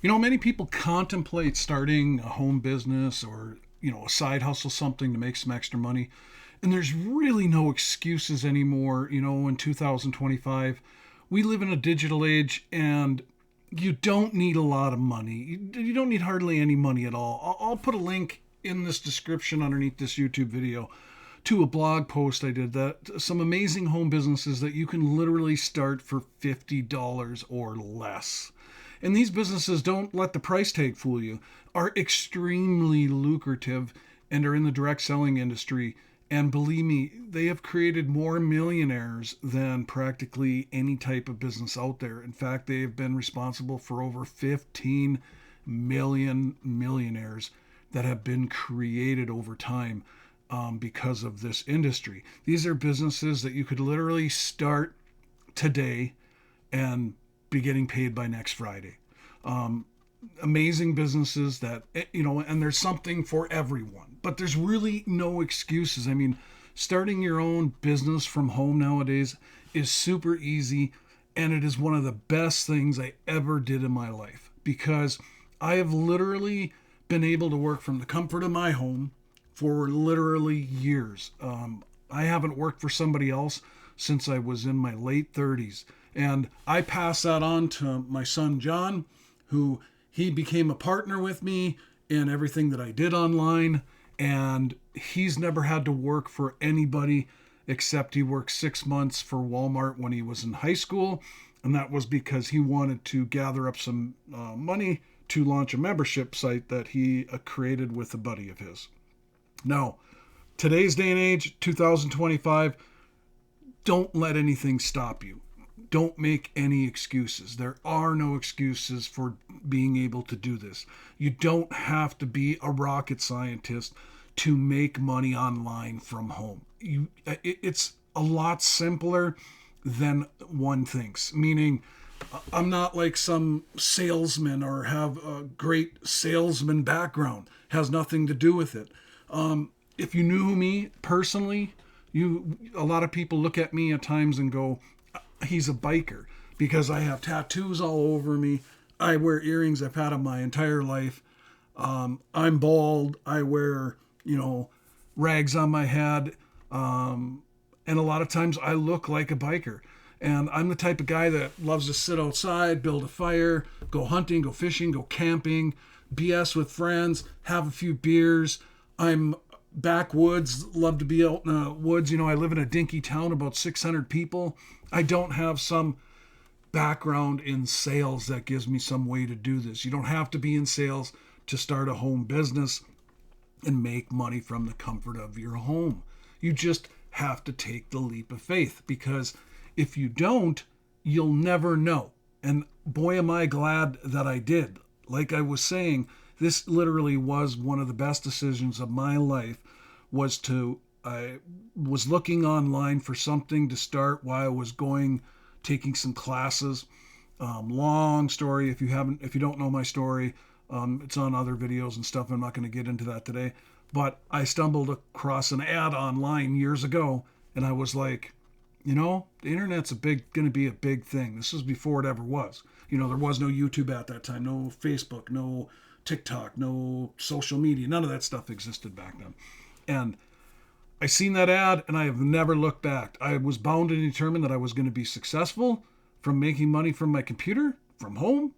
Many people contemplate starting a home business or, a side hustle, something to make some extra money. And there's really no excuses anymore, in 2025. We live in a digital age and you don't need a lot of money. You don't need hardly any money at all. I'll put a link in this description underneath this YouTube video to a blog post I did that some amazing home businesses that you can literally start for $50 or less. And these businesses, don't let the price tag fool you, are extremely lucrative and are in the direct selling industry. And believe me, they have created more millionaires than practically any type of business out there. In fact, they have been responsible for over 15 million millionaires that have been created over time because of this industry. These are businesses that you could literally start today and be getting paid by next Friday. Amazing businesses that, and there's something for everyone, but there's really no excuses. I mean, starting your own business from home nowadays is super easy, and it is one of the best things I ever did in my life because I have literally been able to work from the comfort of my home for literally years. I haven't worked for somebody else since I was in my late 30s. And I pass that on to my son, John, who he became a partner with me in everything that I did online. And he's never had to work for anybody except he worked 6 months for Walmart when he was in high school. And that was because he wanted to gather up some money to launch a membership site that he created with a buddy of his. Now, today's day and age, 2025, don't let anything stop you. Don't make any excuses. There are no excuses for being able to do this. You don't have to be a rocket scientist to make money online from home. It's a lot simpler than one thinks, meaning I'm not like some salesman or have a great salesman background. Has nothing to do with it. If you knew me personally, a lot of people look at me at times and go, he's a biker, because I have tattoos all over me. I wear earrings I've had them my entire life. I'm bald. I wear, rags on my head. And a lot of times I look like a biker. And I'm the type of guy that loves to sit outside, build a fire, go hunting, go fishing, go camping, BS with friends, have a few beers. I'm backwoods, love to be out in the woods. I live in a dinky town, about 600 people. I don't have some background in sales that gives me some way to do this. You don't have to be in sales to start a home business and make money from the comfort of your home. You just have to take the leap of faith, because if you don't, you'll never know. And boy, am I glad that I did. Like I was saying, this literally was one of the best decisions of my life. I was looking online for something to start while I was taking some classes. Long story. If you don't know my story, it's on other videos and stuff. I'm not going to get into that today. But I stumbled across an ad online years ago, and I was like, the internet's going to be a big thing. This was before it ever was. There was no YouTube at that time, no Facebook, no TikTok, no social media. None of that stuff existed back then. And I seen that ad and I have never looked back. I was bound and determined that I was going to be successful from making money from my computer, from home.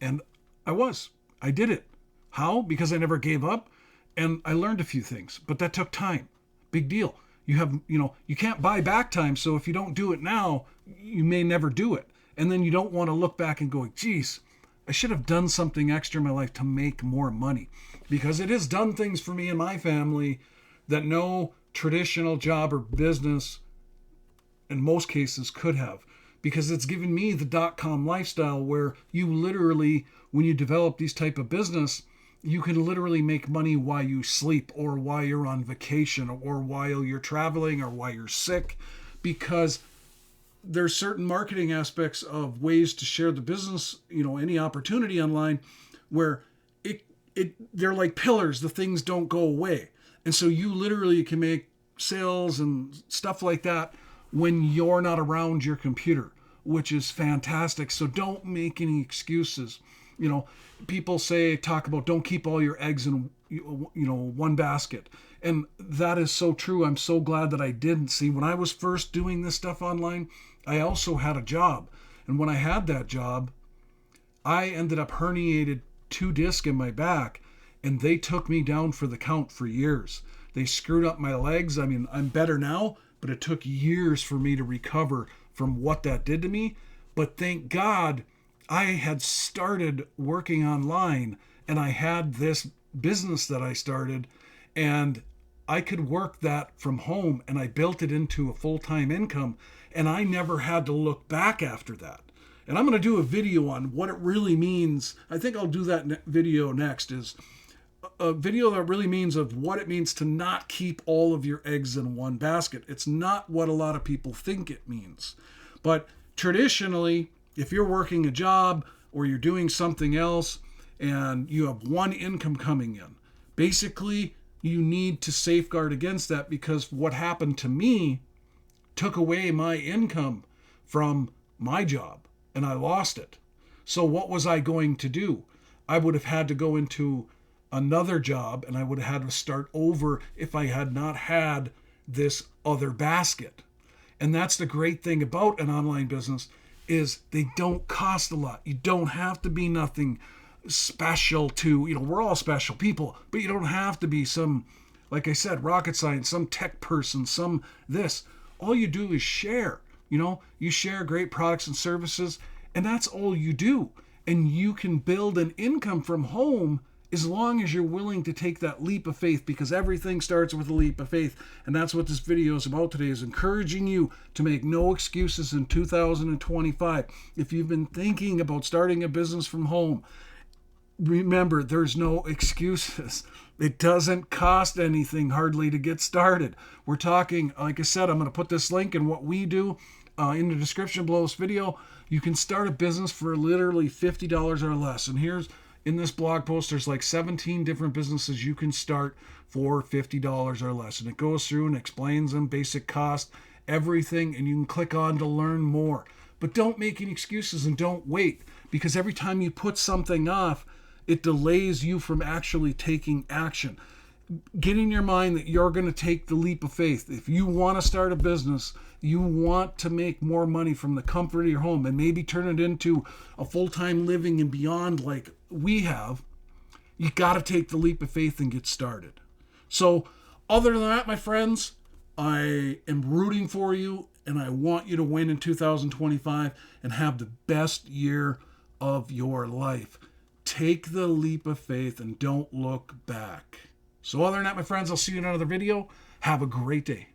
And I did it. How? Because I never gave up. And I learned a few things, but that took time. Big deal. You can't buy back time. So if you don't do it now, you may never do it. And then you don't want to look back and go, geez, I should have done something extra in my life to make more money, because it has done things for me and my family that no traditional job or business in most cases could have, because it's given me the .com lifestyle where you literally, when you develop these type of business, you can literally make money while you sleep or while you're on vacation or while you're traveling or while you're sick, because there's certain marketing aspects of ways to share the business, any opportunity online where they're like pillars. The things don't go away. And so you literally can make sales and stuff like that when you're not around your computer, which is fantastic. So don't make any excuses. You know, people talk about don't keep all your eggs in, one basket. And that is so true. I'm so glad that I didn't. See, when I was first doing this stuff online, I also had a job. And when I had that job, I ended up herniated 2 discs in my back, and they took me down for the count for years. They screwed up my legs. I mean, I'm better now, but it took years for me to recover from what that did to me. But thank God I had started working online, and I had this business that I started, and I could work that from home, and I built it into a full-time income, and I never had to look back after that. And I'm going to do a video on what it really means. I think I'll do that video next, is a video that really means of what it means to not keep all of your eggs in one basket. It's not what a lot of people think it means. But traditionally, if you're working a job or you're doing something else and you have one income coming in, basically you need to safeguard against that, because what happened to me took away my income from my job and I lost it. So what was I going to do? I would have had to go into another job, and I would have had to start over if I had not had this other basket. And that's the great thing about an online business, is they don't cost a lot. You don't have to be nothing special to, we're all special people, but you don't have to be some, like I said, rocket science, some tech person, some this. All you do is share. You share great products and services, and that's all you do. And you can build an income from home as long as you're willing to take that leap of faith, because everything starts with a leap of faith. And that's what this video is about today, is encouraging you to make no excuses in 2025. If you've been thinking about starting a business from home, remember, there's no excuses. It doesn't cost anything hardly to get started. We're talking, like I said, I'm going to put this link in what we do in the description below this video. You can start a business for literally $50 or less. And here's, in this blog post, there's like 17 different businesses you can start for $50 or less. And it goes through and explains them, basic cost, everything, and you can click on to learn more. But don't make any excuses and don't wait, because every time you put something off, it delays you from actually taking action. Get in your mind that you're going to take the leap of faith. If you want to start a business, you want to make more money from the comfort of your home and maybe turn it into a full-time living and beyond like we have, you got to take the leap of faith and get started. So other than that, my friends, I am rooting for you, and I want you to win in 2025 and have the best year of your life. Take the leap of faith and don't look back. So other than that, my friends, I'll see you in another video. Have a great day.